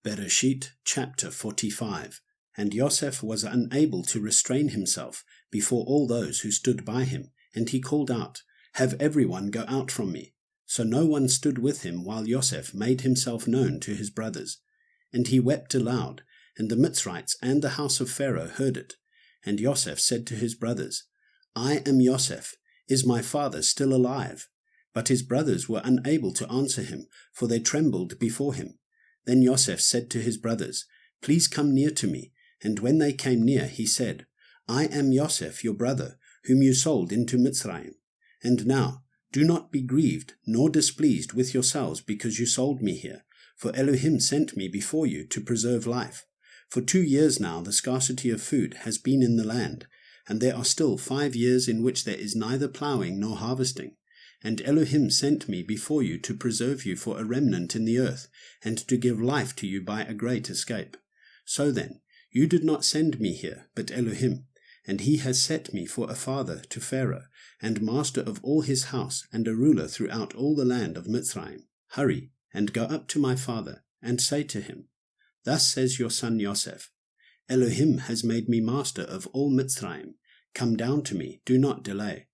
Bereshith chapter 45. And Yosef was unable to restrain himself before all those who stood by him, and he called out, "Have everyone go out from me." So no one stood with him while Yosef made himself known to his brothers. And he wept aloud, and the Mitzrites and the house of Pharaoh heard it. And Yosef said to his brothers, "I am Yosef. Is my father still alive?" But his brothers were unable to answer him, for they trembled before him. Then Yosef said to his brothers, "Please come near to me." And when they came near, he said, "I am Yosef your brother, whom you sold into Mitzrayim. And now, do not be grieved nor displeased with yourselves because you sold me here, for Elohim sent me before you to preserve life. For 2 years now the scarcity of food has been in the land, and there are still 5 years in which there is neither plowing nor harvesting. And Elohim sent me before you to preserve you for a remnant in the earth, and to give life to you by a great escape. So then, you did not send me here, but Elohim, and he has set me for a father to Pharaoh, and master of all his house, and a ruler throughout all the land of Mitzrayim. Hurry, and go up to my father, and say to him, Thus says your son Yosef, Elohim has made me master of all Mitzrayim. Come down to me, do not delay.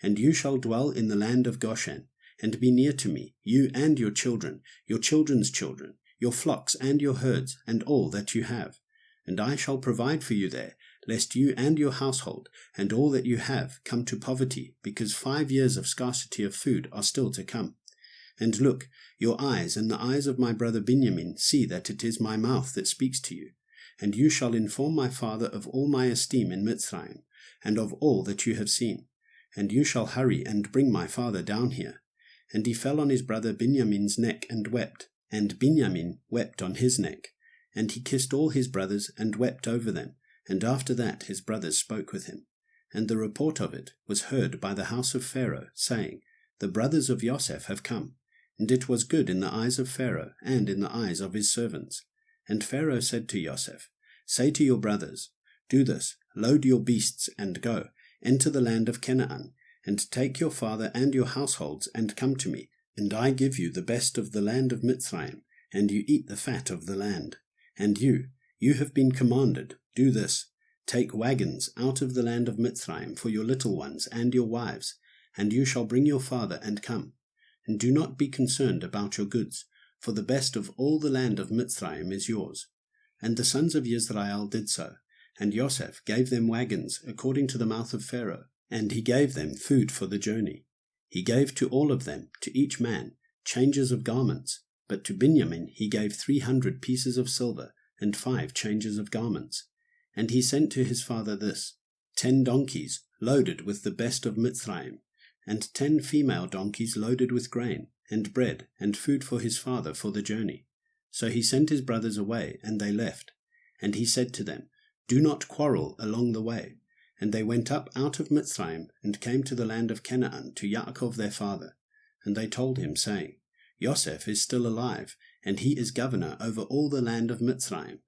And you shall dwell in the land of Goshen, and be near to me, you and your children, your children's children, your flocks and your herds, and all that you have. And I shall provide for you there, lest you and your household, and all that you have, come to poverty, because 5 years of scarcity of food are still to come. And look, your eyes and the eyes of my brother Binyamin see that it is my mouth that speaks to you. And you shall inform my father of all my esteem in Mitzrayim, and of all that you have seen. And you shall hurry and bring my father down here. And he fell on his brother Binyamin's neck and wept, and Binyamin wept on his neck. And he kissed all his brothers and wept over them, and after that his brothers spoke with him. And the report of it was heard by the house of Pharaoh, saying, The brothers of Yosef have come. And it was good in the eyes of Pharaoh, and in the eyes of his servants. And Pharaoh said to Yosef, Say to your brothers, Do this, load your beasts, and go, enter the land of Canaan, and take your father and your households, and come to me, and I give you the best of the land of Mitzrayim, and you eat the fat of the land. And you have been commanded, do this, take wagons out of the land of Mitzrayim for your little ones and your wives, and you shall bring your father and come. And do not be concerned about your goods, for the best of all the land of Mitzrayim is yours. And the sons of Israel did so, and Yosef gave them wagons according to the mouth of Pharaoh, and he gave them food for the journey. He gave to all of them, to each man, changes of garments, but to Binyamin he gave 300 pieces of silver, and 5 changes of garments. And he sent to his father this, 10 donkeys loaded with the best of Mitzrayim, and 10 female donkeys loaded with grain, and bread, and food for his father for the journey. So he sent his brothers away, and they left. And he said to them, Do not quarrel along the way. And they went up out of Mitzrayim, and came to the land of Canaan to Yaakov their father. And they told him, saying, Yosef is still alive, and he is governor over all the land of Mitzrayim.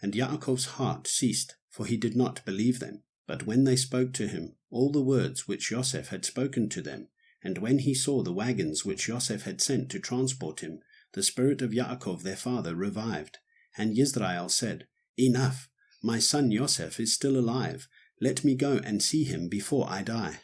And Yaakov's heart ceased, for he did not believe them. But when they spoke to him all the words which Yosef had spoken to them, and when he saw the wagons which Yosef had sent to transport him, the spirit of Yaakov their father revived. And Yisrael said, Enough, my son Yosef is still alive. Let me go and see him before I die.